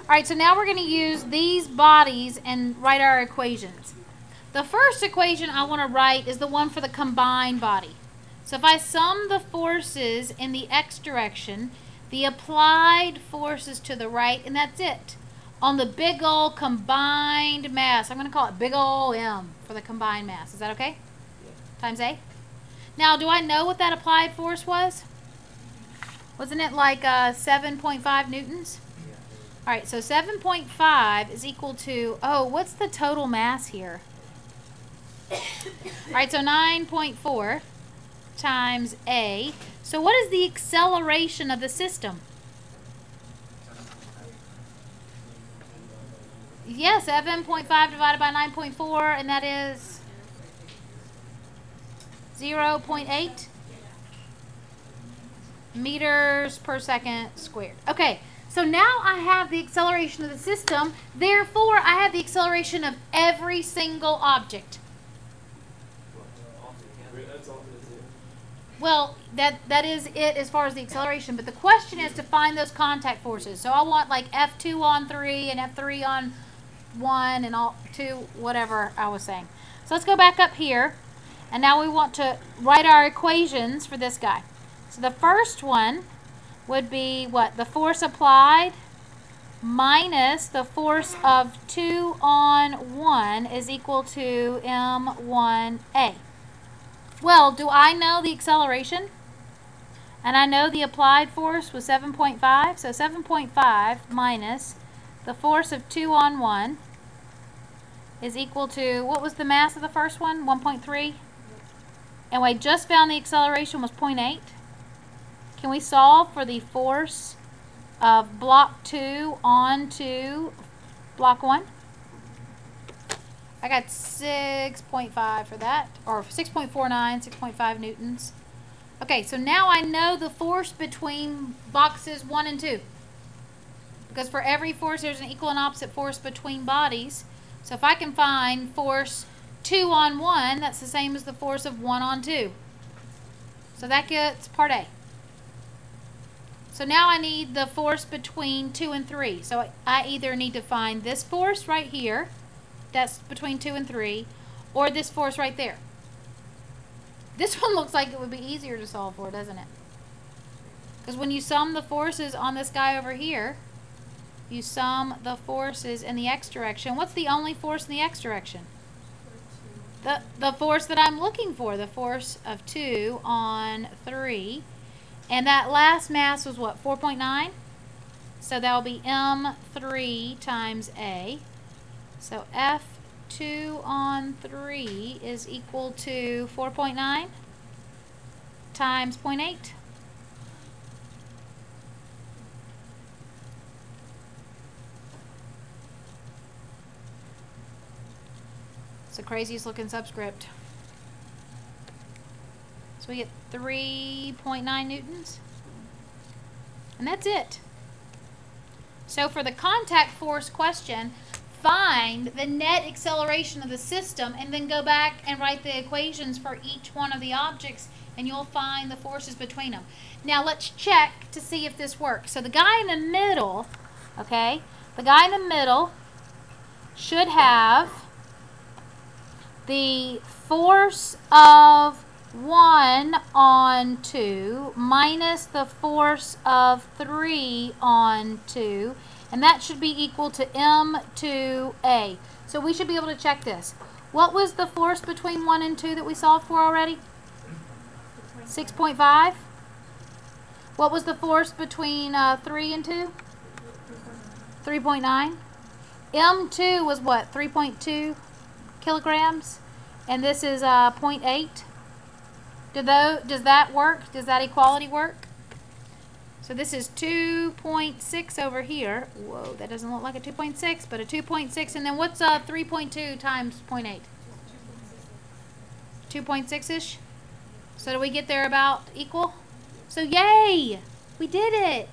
Alright, so now we're going to use these bodies and write our equations. The first equation I want to write is the one for the combined body. So if I sum the forces in the x direction, the applied forces to the right, and that's it. On the big old combined mass, I'm going to call it big old M for the combined mass. Is that okay? Yeah. Times A. Now, do I know what that applied force was? Wasn't it like 7.5 newtons? Yeah. All right, so 7.5 is equal to, oh, what's the total mass here? All right, so 9.4 times A. So what is the acceleration of the system? Yeah, 7.5 divided by 9.4, and that is 0.8 meters per second squared. Okay, so now I have the acceleration of the system. Therefore, I have the acceleration of every single object. Well, that is it as far as the acceleration, but the question is to find those contact forces. So I want like F2 on 3 and F3 on 1 and all 2, whatever I was saying. So let's go back up here, and now we want to write our equations for this guy. So the first one would be what? The force applied minus the force of 2 on 1 is equal to M1A. Well, do I know the acceleration? And I know the applied force was 7.5. So 7.5 minus the force of 2 on 1 is equal to, what was the mass of the first one? 1.3. And we just found the acceleration was 0.8. Can we solve for the force of block 2 onto block 1? I got 6.5 for that, or 6.49, 6.5 newtons. Okay, so now I know the force between boxes 1 and 2. Because for every force, there's an equal and opposite force between bodies. So if I can find force 2 on 1, that's the same as the force of 1 on 2. So that gets part A. So now I need the force between 2 and 3. So I either need to find this force right here, that's between 2 and 3, or this force right there. This one looks like it would be easier to solve for, doesn't it? Because when you sum the forces on this guy over here, you sum the forces in the x direction. What's the only force in the x direction? The force that I'm looking for, the force of 2 on 3. And that last mass was what, 4.9? So that will be M3 times A. So F2 on 3 is equal to 4.9 times 0.8. It's the craziest looking subscript. So we get 3.9 newtons. And that's it. So for the contact force question, find the net acceleration of the system and then go back and write the equations for each one of the objects, and you'll find the forces between them. Now let's check to see if this works. So the guy in the middle, okay, the guy in the middle should have the force of 1 on 2 minus the force of 3 on 2, and that should be equal to M2A. So we should be able to check this. What was the force between 1 and 2 that we solved for already? 6.5. What was the force between 3 and 2? 3.9. M2 was what? 3.2 kilograms, and this is 0.8. Does that work? Does that equality work? So this is 2.6 over here. Whoa, that doesn't look like a 2.6, but a 2.6. And then what's 3.2 times 0.8? 2.6-ish. So do we get there about equal? So yay! We did it!